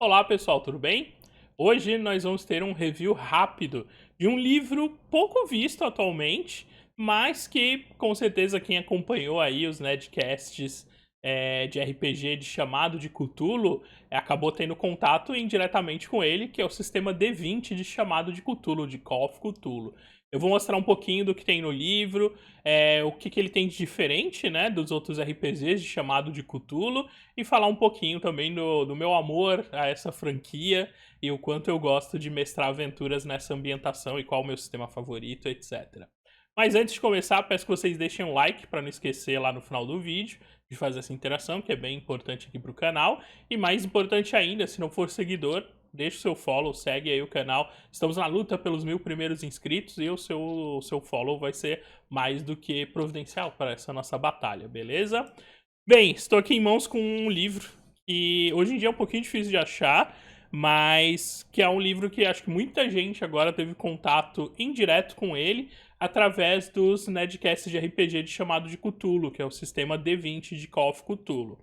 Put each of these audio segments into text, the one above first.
Olá pessoal, tudo bem? Hoje nós vamos ter um review rápido de um livro pouco visto atualmente, mas que com certeza quem acompanhou aí os Nedcasts de RPG de Chamado de Cthulhu acabou tendo contato indiretamente com ele, que é o sistema D20 de Chamado de Cthulhu, de Call of Cthulhu. Eu vou mostrar um pouquinho do que tem no livro, o que ele tem de diferente, né, dos outros RPGs de Chamado de Cthulhu, e falar um pouquinho também do meu amor a essa franquia e o quanto eu gosto de mestrar aventuras nessa ambientação e qual o meu sistema favorito, etc. Mas antes de começar, peço que vocês deixem um like para não esquecer lá no final do vídeo de fazer essa interação, que é bem importante aqui para o canal. E mais importante ainda, se não for seguidor, deixa o seu follow, segue aí o canal. Estamos na luta pelos 1000 primeiros inscritos e o seu follow vai ser mais do que providencial para essa nossa batalha, beleza? Bem, estou aqui em mãos com um livro que hoje em dia é um pouquinho difícil de achar, mas que é um livro que acho que muita gente agora teve contato indireto com ele através dos Nedcasts de RPG de Chamado de Cthulhu, que é o sistema D20 de Call of Cthulhu.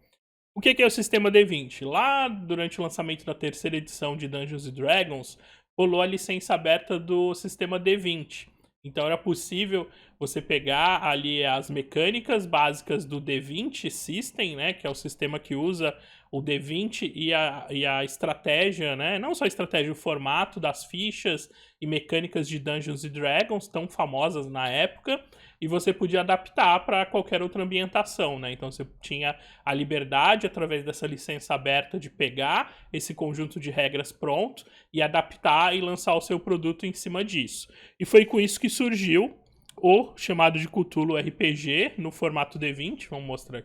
O que é o sistema D20? Lá durante o lançamento da terceira edição de Dungeons & Dragons, rolou a licença aberta do sistema D20. Então era possível você pegar ali as mecânicas básicas do D20 System, né, que é o sistema que usa o D20 e a estratégia, né, não só a estratégia, o formato das fichas e mecânicas de Dungeons & Dragons, tão famosas na época, e você podia adaptar para qualquer outra ambientação, né? Então você tinha a liberdade, através dessa licença aberta, de pegar esse conjunto de regras pronto e adaptar e lançar o seu produto em cima disso. E foi com isso que surgiu o chamado de Cthulhu RPG no formato D20. Vamos mostrar.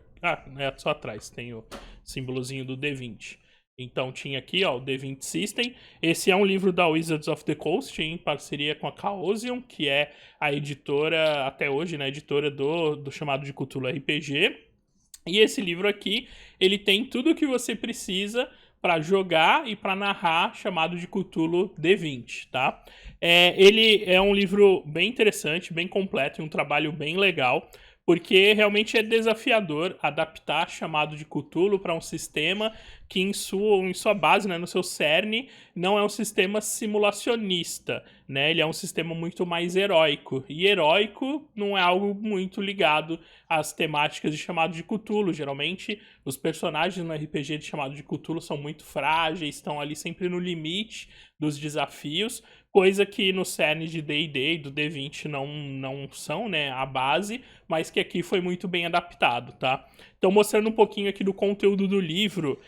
É só atrás, tem o símbolozinho do D20. Então tinha aqui, ó, o D20 System. Esse é um livro da Wizards of the Coast em parceria com a Chaosium, que é a editora, até hoje, né, editora do chamado de Cthulhu RPG. E esse livro aqui, ele tem tudo o que você precisa para jogar e para narrar chamado de Cthulhu D20, tá? Ele é um livro bem interessante, bem completo e um trabalho bem legal, porque realmente é desafiador adaptar chamado de Cthulhu para um sistema que em sua base, né, no seu cerne, não é um sistema simulacionista, né? Ele é um sistema muito mais heróico. E heróico não é algo muito ligado às temáticas de chamado de Cthulhu. Geralmente, os personagens no RPG de chamado de Cthulhu são muito frágeis, estão ali sempre no limite dos desafios, coisa que no cerne de D&D e do D20 não são, né, a base, mas que aqui foi muito bem adaptado, tá? Então, mostrando um pouquinho aqui do conteúdo do livro,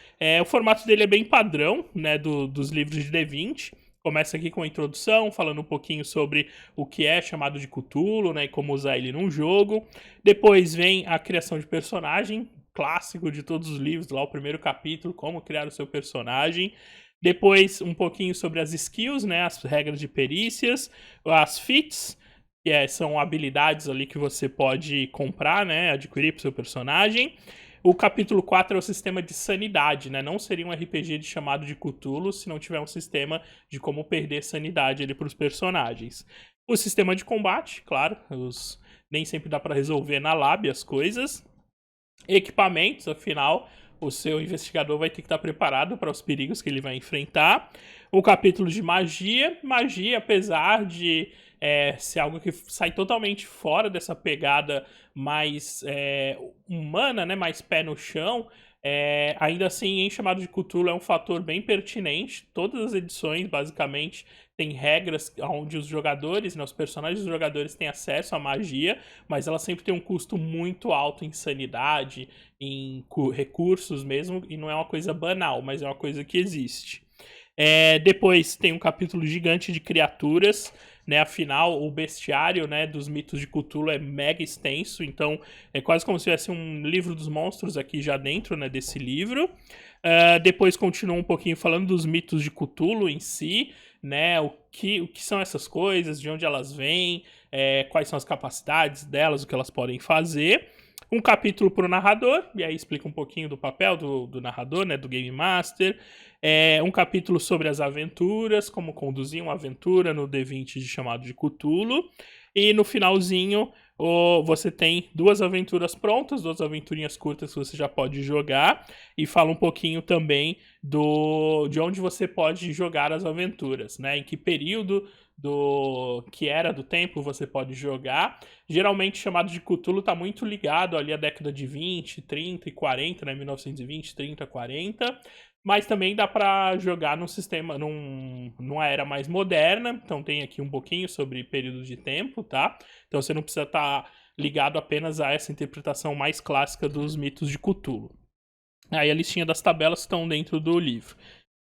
o formato dele é bem padrão, né, dos livros de D20. Começa aqui com a introdução, falando um pouquinho sobre o que é chamado de Cthulhu, né, e como usar ele num jogo. Depois vem a criação de personagem, clássico de todos os livros, lá o primeiro capítulo, como criar o seu personagem. Depois um pouquinho sobre as skills, né, as regras de perícias, as feats, que são habilidades ali que você pode comprar, né, adquirir para o seu personagem. O capítulo 4 é o sistema de sanidade, né? Não seria um RPG de chamado de Cthulhu se não tiver um sistema de como perder sanidade ali para os personagens. O sistema de combate, claro, nem sempre dá para resolver na lab as coisas. Equipamentos, afinal, o seu investigador vai ter que estar preparado para os perigos que ele vai enfrentar. O capítulo de magia. Magia, apesar de ser algo que sai totalmente fora dessa pegada mais humana, né, mais pé no chão, ainda assim, em Chamado de Cthulhu é um fator bem pertinente. Todas as edições, basicamente, tem regras onde os jogadores, né, os personagens dos jogadores têm acesso à magia, mas ela sempre tem um custo muito alto em sanidade, em recursos mesmo, e não é uma coisa banal, mas é uma coisa que existe. Depois tem um capítulo gigante de criaturas, né? Afinal, o bestiário, né, dos mitos de Cthulhu é mega extenso, então é quase como se tivesse um livro dos monstros aqui já dentro, né, desse livro. Depois continua um pouquinho falando dos mitos de Cthulhu em si, né? O que são essas coisas, de onde elas vêm, quais são as capacidades delas, o que elas podem fazer. Um capítulo para o narrador, e aí explica um pouquinho do papel do narrador, né, do Game Master. Um capítulo sobre as aventuras, como conduzir uma aventura no D20 de chamado de Cthulhu. E no finalzinho, você tem 2 aventuras prontas, 2 aventurinhas curtas que você já pode jogar, e fala um pouquinho também de onde você pode jogar as aventuras, né? Em que período que era do tempo você pode jogar. Geralmente chamado de Cthulhu tá muito ligado ali à década de 20, 30 e 40, né? 1920, 30, 40. Mas também dá para jogar num sistema, numa era mais moderna. Então tem aqui um pouquinho sobre período de tempo, tá? Então você não precisa estar ligado apenas a essa interpretação mais clássica dos mitos de Cthulhu. Aí a listinha das tabelas estão dentro do livro.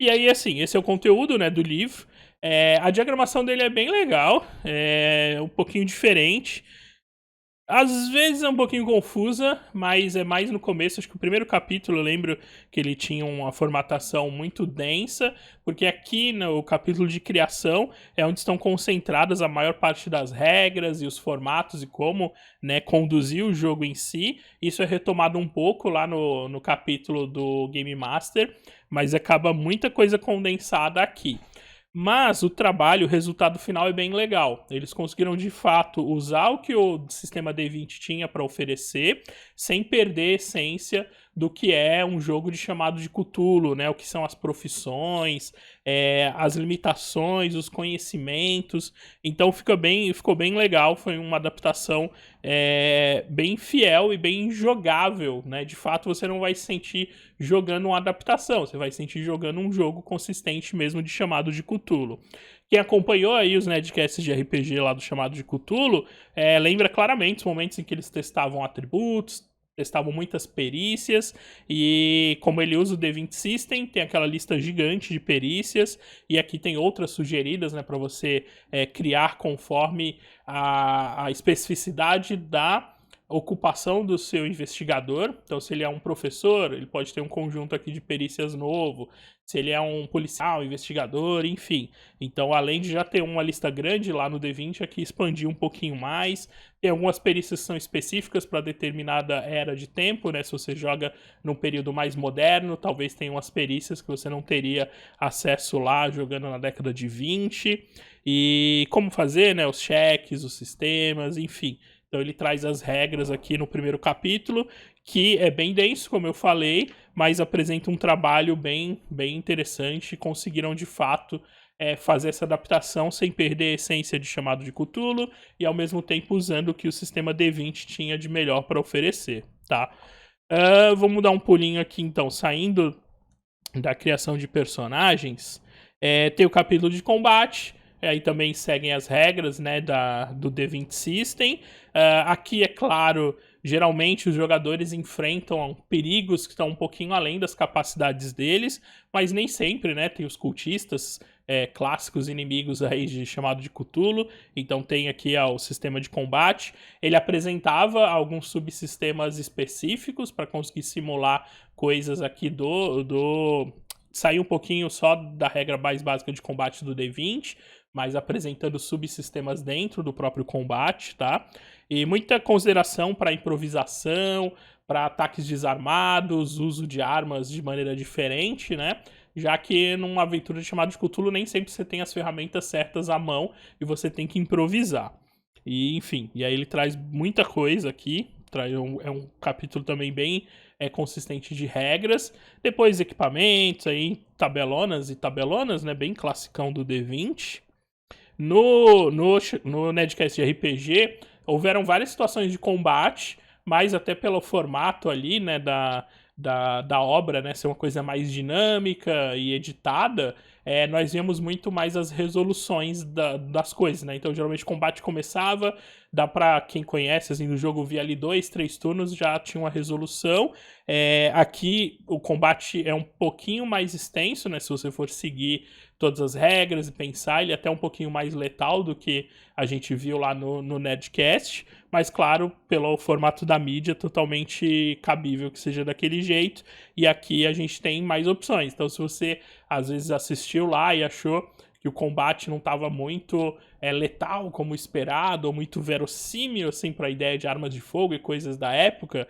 E aí, assim, esse é o conteúdo, né, do livro. A diagramação dele é bem legal, é um pouquinho diferente. Às vezes é um pouquinho confusa, mas é mais no começo. Acho que o primeiro capítulo eu lembro que ele tinha uma formatação muito densa, porque aqui no capítulo de criação é onde estão concentradas a maior parte das regras e os formatos e como, né, conduzir o jogo em si. Isso é retomado um pouco lá no capítulo do Game Master, mas acaba muita coisa condensada aqui. Mas o trabalho, o resultado final é bem legal. Eles conseguiram de fato usar o que o sistema D20 tinha para oferecer, sem perder a essência do que é um jogo de chamado de Cthulhu, né? O que são as profissões, as limitações, os conhecimentos. Então ficou bem legal. Foi uma adaptação bem fiel e bem jogável, né? De fato, você não vai se sentir jogando uma adaptação, você vai se sentir jogando um jogo consistente mesmo de chamado de Cthulhu. Quem acompanhou aí os Nedcasts de RPG lá do chamado de Cthulhu, lembra claramente os momentos em que eles testavam atributos, testavam muitas perícias, e como ele usa o D20 System, tem aquela lista gigante de perícias, e aqui tem outras sugeridas, né, para você criar conforme a especificidade da ocupação do seu investigador. Então, se ele é um professor, ele pode ter um conjunto aqui de perícias novo. Se ele é um policial, investigador, enfim. Então, além de já ter uma lista grande lá no D20, aqui expandir um pouquinho mais. Tem algumas perícias que são específicas para determinada era de tempo, né? Se você joga num período mais moderno, talvez tenha umas perícias que você não teria acesso lá jogando na década de 20. E como fazer, né? Os cheques, os sistemas, enfim. Então ele traz as regras aqui no primeiro capítulo, que é bem denso, como eu falei, mas apresenta um trabalho bem interessante. Conseguiram, de fato, fazer essa adaptação sem perder a essência de chamado de Cthulhu e, ao mesmo tempo, usando o que o sistema D20 tinha de melhor para oferecer, tá? Vamos dar um pulinho aqui, então, saindo da criação de personagens. Tem o capítulo de combate. Aí também seguem as regras, né, do D20 System. Aqui, é claro, geralmente os jogadores enfrentam perigos que estão um pouquinho além das capacidades deles, mas nem sempre, né? Tem os cultistas, clássicos inimigos aí chamado de Cthulhu. Então tem aqui o sistema de combate. Ele apresentava alguns subsistemas específicos para conseguir simular coisas aqui sair um pouquinho só da regra mais básica de combate do D20, mas apresentando subsistemas dentro do próprio combate, tá? E muita consideração para improvisação, para ataques desarmados, uso de armas de maneira diferente, né? Já que numa aventura chamada de Cthulhu nem sempre você tem as ferramentas certas à mão e você tem que improvisar. E enfim, e aí ele traz muita coisa aqui, é um capítulo também bem consistente de regras. Depois equipamentos, aí tabelonas e tabelonas, né? Bem classicão do D20. No Nedcast de RPG, houveram várias situações de combate, mas até pelo formato ali, né, da obra, né, ser uma coisa mais dinâmica e editada, nós víamos muito mais as resoluções das coisas, né? Então, geralmente, o combate começava, dá pra quem conhece, assim, do jogo, via ali 2, 3 turnos, já tinha uma resolução. Aqui, o combate é um pouquinho mais extenso, né? Se você for seguir todas as regras e pensar, ele é até um pouquinho mais letal do que a gente viu lá no Nedcast, mas claro, pelo formato da mídia, totalmente cabível que seja daquele jeito, e aqui a gente tem mais opções. Então, se você às vezes assistiu lá e achou que o combate não estava muito letal como esperado, ou muito verossímil assim, para a ideia de armas de fogo e coisas da época,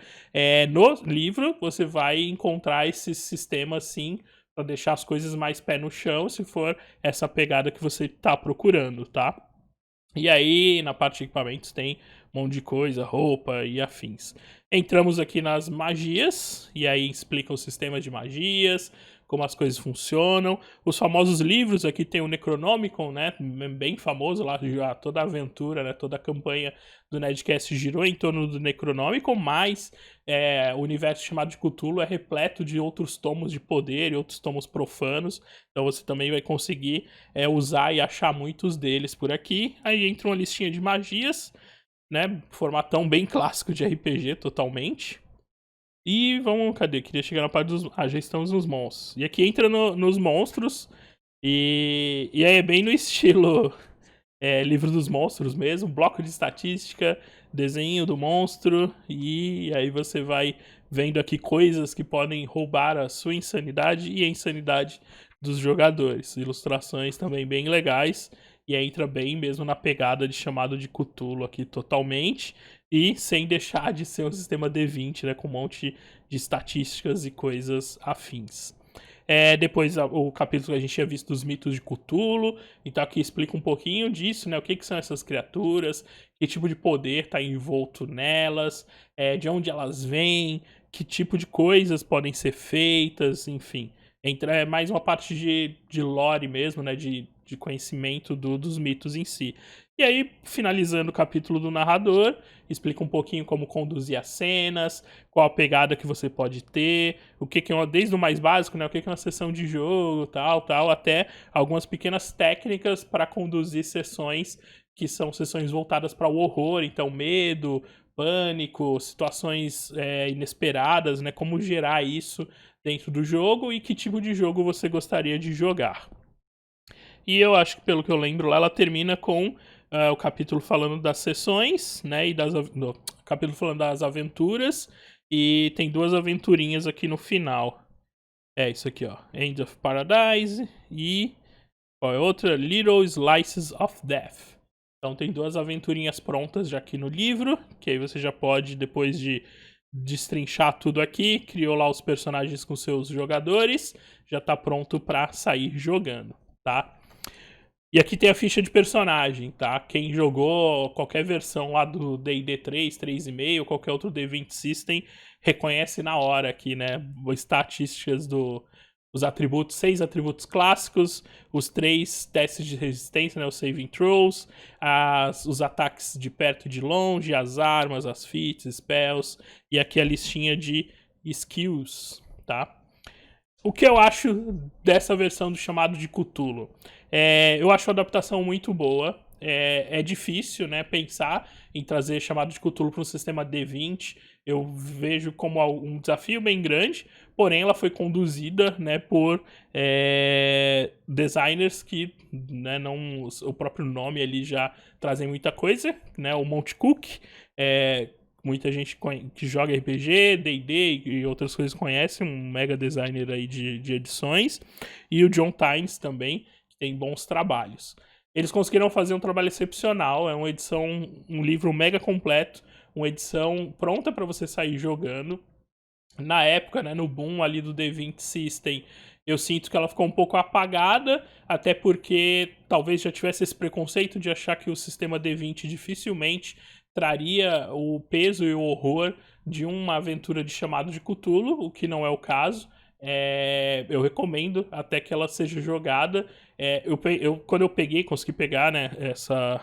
no livro você vai encontrar esse sistema assim, para deixar as coisas mais pé no chão, se for essa pegada que você está procurando, tá? E aí, na parte de equipamentos, tem um monte de coisa, roupa e afins. Entramos aqui nas magias, e aí explica o sistema de magias, como as coisas funcionam. Os famosos livros, aqui tem o Necronomicon, né, bem famoso lá, já toda a aventura, né, toda a campanha do Nerdcast girou em torno do Necronomicon, mas o universo chamado de Cthulhu é repleto de outros tomos de poder e outros tomos profanos, então você também vai conseguir usar e achar muitos deles por aqui. Aí entra uma listinha de magias, né, formatão bem clássico de RPG totalmente. E vamos, cadê? Queria chegar na parte dos... já estamos nos monstros. E aqui entra nos monstros, e aí é bem no estilo livro dos monstros mesmo, bloco de estatística, desenho do monstro, e aí você vai vendo aqui coisas que podem roubar a sua insanidade e a insanidade dos jogadores. Ilustrações também bem legais, e entra bem mesmo na pegada de chamado de Cthulhu aqui totalmente, e sem deixar de ser um sistema D20, né, com um monte de estatísticas e coisas afins. Depois o capítulo que a gente tinha visto dos mitos de Cthulhu, então aqui explica um pouquinho disso, né? O que são essas criaturas, que tipo de poder está envolto nelas, de onde elas vêm, que tipo de coisas podem ser feitas, enfim. Entra mais uma parte de lore mesmo, né? De conhecimento dos mitos em si. E aí, finalizando o capítulo do narrador, explica um pouquinho como conduzir as cenas, qual a pegada que você pode ter, o que é desde o mais básico, né? O que é uma sessão de jogo, tal, até algumas pequenas técnicas para conduzir sessões que são sessões voltadas para o horror, então medo, pânico, situações inesperadas, né? Como gerar isso dentro do jogo e que tipo de jogo você gostaria de jogar. E eu acho que, pelo que eu lembro lá, ela termina com o capítulo falando das sessões, né? E capítulo falando das aventuras. E tem 2 aventurinhas aqui no final. É isso aqui, ó. End of Paradise e... qual é outra? Little Slices of Death. Então tem 2 aventurinhas prontas já aqui no livro, que aí você já pode, depois de destrinchar tudo aqui, criou lá os personagens com seus jogadores, já tá pronto pra sair jogando, tá? E aqui tem a ficha de personagem, tá? Quem jogou qualquer versão lá do D&D 3, 3.5, qualquer outro D20 System, reconhece na hora aqui, né? Estatísticas os atributos, 6 atributos clássicos, os 3 testes de resistência, né? Os saving throws, os ataques de perto e de longe, as armas, as feats, spells, e aqui a listinha de skills, tá? O que eu acho dessa versão do chamado de Cthulhu? Eu acho a adaptação muito boa. É difícil, né, pensar em trazer chamado de Cthulhu para um sistema D20. Eu vejo como um desafio bem grande, porém ela foi conduzida, né, por designers que, né, não, o próprio nome ali já trazem muita coisa, né, o Monte Cook, muita gente que joga RPG, D&D e outras coisas conhece, um mega designer aí de edições, e o John Tynes também, que tem bons trabalhos. Eles conseguiram fazer um trabalho excepcional, é uma edição, um livro mega completo, uma edição pronta para você sair jogando. Na época, né, no boom ali do D20 System, eu sinto que ela ficou um pouco apagada, até porque talvez já tivesse esse preconceito de achar que o sistema D20 dificilmente traria o peso e o horror de uma aventura de chamado de Cthulhu, o que não é o caso. Eu recomendo até que ela seja jogada. Quando eu consegui pegar, né,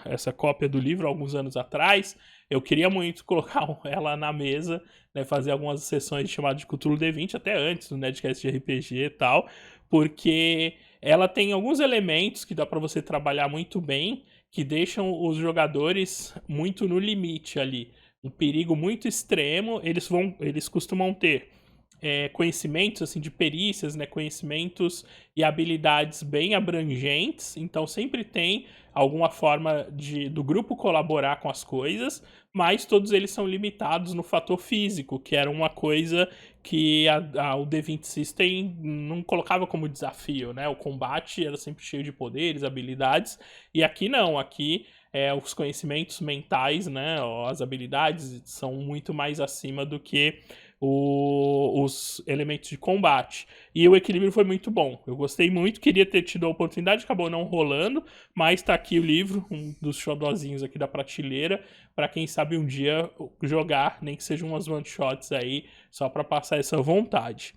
essa cópia do livro alguns anos atrás, eu queria muito colocar ela na mesa, né, fazer algumas sessões de chamado de Cthulhu D20, até antes do Nerdcast de RPG e tal, porque ela tem alguns elementos que dá para você trabalhar muito bem, que deixam os jogadores muito no limite ali. Um perigo muito extremo, eles costumam ter conhecimentos assim de perícias, né, conhecimentos e habilidades bem abrangentes, então sempre tem alguma forma do grupo colaborar com as coisas, mas todos eles são limitados no fator físico, que era uma coisa que o D20 System não colocava como desafio, né? O combate era sempre cheio de poderes, habilidades, e aqui não, aqui os conhecimentos mentais, né, as habilidades são muito mais acima do que os elementos de combate. E o equilíbrio foi muito bom. Eu gostei muito, queria ter tido a oportunidade, acabou não rolando, mas tá aqui o livro, um dos xodozinhos aqui da prateleira, para quem sabe um dia jogar, nem que sejam umas one-shots aí, só para passar essa vontade.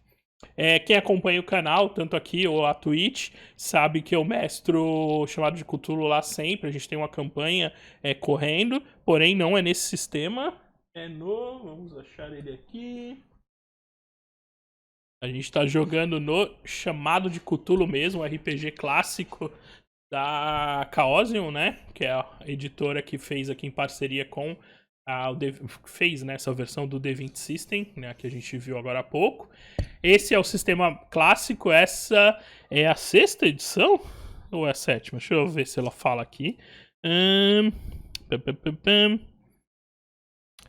Quem acompanha o canal, tanto aqui ou a Twitch, sabe que eu mestro Chamado de Cthulhu lá sempre. A gente tem uma campanha correndo, porém não é nesse sistema. Vamos achar ele aqui. A gente tá jogando no Chamado de Cthulhu mesmo, um RPG clássico da Chaosium, né? Que é a editora que fez aqui em parceria com fez, né, essa versão do D20 System, né, que a gente viu agora há pouco. Esse é o sistema clássico, essa é a 6ª edição? Ou é a 7ª? Deixa eu ver se ela fala aqui.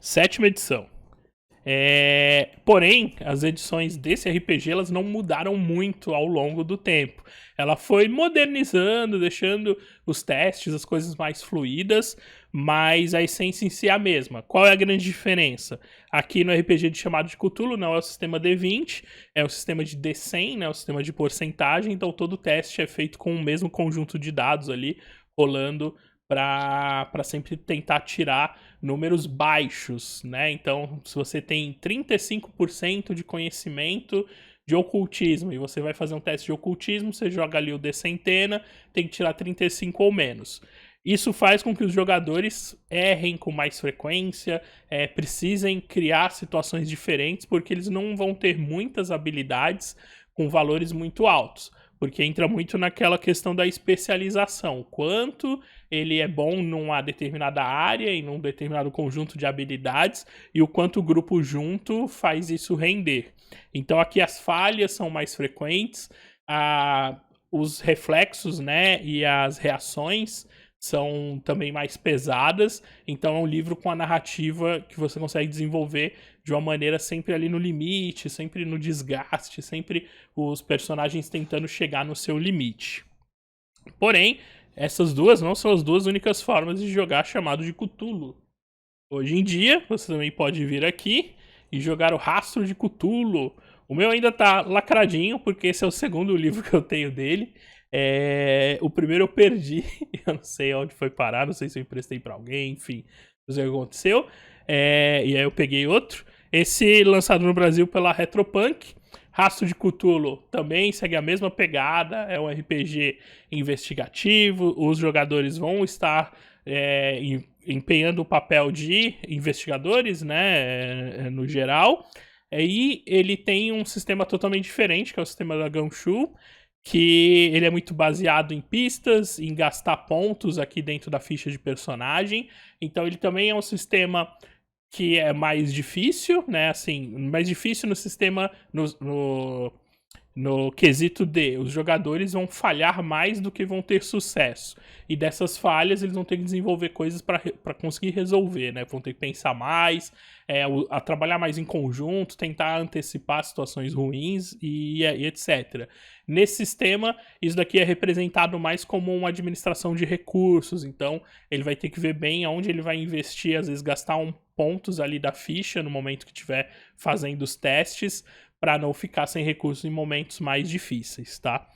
7ª edição. Porém, as edições desse RPG elas não mudaram muito ao longo do tempo. Ela foi modernizando, deixando os testes, as coisas mais fluídas, mas a essência em si é a mesma. Qual é a grande diferença? Aqui no RPG de Chamado de Cthulhu não é o sistema D20, é o sistema de D100, né, o sistema de porcentagem, então todo o teste é feito com o mesmo conjunto de dados ali, rolando para sempre tentar tirar números baixos, né? Então, se você tem 35% de conhecimento de ocultismo e você vai fazer um teste de ocultismo, você joga ali o D centena, tem que tirar 35 ou menos. Isso faz com que os jogadores errem com mais frequência, precisem criar situações diferentes, porque eles não vão ter muitas habilidades com valores muito altos. Porque entra muito naquela questão da especialização. Quanto ele é bom numa determinada área, em um determinado conjunto de habilidades, e o quanto o grupo junto faz isso render. Então aqui as falhas são mais frequentes, os reflexos, né, e as reações são também mais pesadas, então é um livro com a narrativa que você consegue desenvolver de uma maneira sempre ali no limite, sempre no desgaste, sempre os personagens tentando chegar no seu limite. Porém, essas duas não são as duas únicas formas de jogar Chamado de Cthulhu. Hoje em dia, você também pode vir aqui e jogar o Rastro de Cthulhu. O meu ainda tá lacradinho, porque esse é o segundo livro que eu tenho dele. O primeiro eu perdi, eu não sei onde foi parar, não sei se eu emprestei pra alguém, enfim, não sei o que aconteceu. E aí eu peguei outro. Esse lançado no Brasil pela Retropunk. Rastro de Cthulhu também segue a mesma pegada, é um RPG investigativo, os jogadores vão estar empenhando o papel de investigadores, né, no geral. E ele tem um sistema totalmente diferente, que é o sistema da Gumshoe, que ele é muito baseado em pistas, em gastar pontos aqui dentro da ficha de personagem. Então ele também é um sistema que é mais difícil, né? Assim, mais difícil no sistema, no quesito de os jogadores vão falhar mais do que vão ter sucesso. E dessas falhas eles vão ter que desenvolver coisas para conseguir resolver, né? Vão ter que pensar mais, a trabalhar mais em conjunto, tentar antecipar situações ruins e etc. Nesse sistema, isso daqui é representado mais como uma administração de recursos. Então, ele vai ter que ver bem aonde ele vai investir, às vezes gastar pontos ali da ficha no momento que estiver fazendo os testes, para não ficar sem recursos em momentos mais difíceis, tá?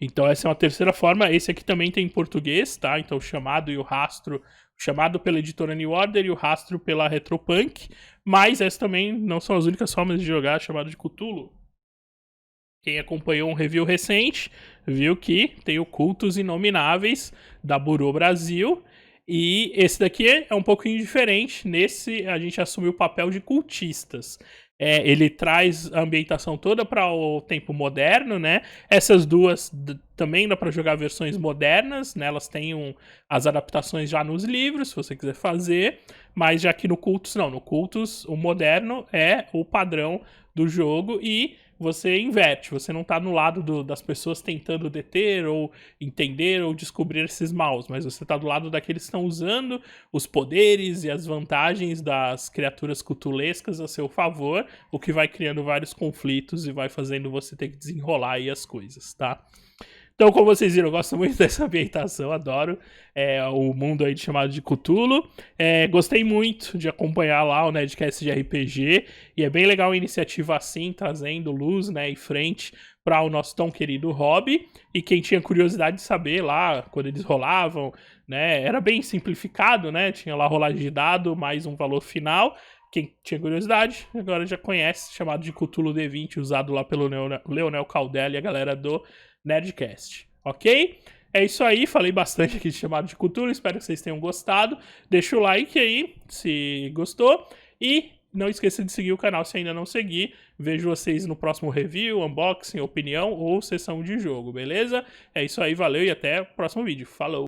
Então essa é uma terceira forma. Esse aqui também tem em português, tá? Então o Chamado e o Rastro, o Chamado pela editora New Order e o Rastro pela Retropunk, mas essas também não são as únicas formas de jogar Chamado de Cthulhu. Quem acompanhou um review recente viu que tem o Cultos Inomináveis da Burô Brasil, e esse daqui é um pouquinho diferente. Nesse a gente assumiu o papel de cultistas. Ele traz a ambientação toda para o tempo moderno, né? Essas duas também dá para jogar versões modernas, né? Elas têm as adaptações já nos livros, se você quiser fazer, mas já que no Cultus não. No Cultus, o moderno é o padrão do jogo e você inverte, você não tá no lado das pessoas tentando deter ou entender ou descobrir esses maus, mas você tá do lado daqueles que estão usando os poderes e as vantagens das criaturas cutulescas a seu favor, o que vai criando vários conflitos e vai fazendo você ter que desenrolar aí as coisas, tá? Então, como vocês viram, eu gosto muito dessa ambientação, adoro o mundo aí chamado de Cthulhu. Gostei muito de acompanhar lá o Nerdcast de RPG, e é bem legal a iniciativa assim, trazendo luz, né, e frente para o nosso tão querido hobby. E quem tinha curiosidade de saber lá, quando eles rolavam, né, era bem simplificado, né, tinha lá rolagem de dado, mais um valor final. Quem tinha curiosidade, agora já conhece, chamado de Cthulhu D20, usado lá pelo Leonel Caldela e a galera do Nerdcast, ok? É isso aí, falei bastante aqui de chamado de Cthulhu, espero que vocês tenham gostado. Deixa o like aí, se gostou, e não esqueça de seguir o canal se ainda não seguir. Vejo vocês no próximo review, unboxing, opinião ou sessão de jogo, beleza? É isso aí, valeu e até o próximo vídeo. Falou!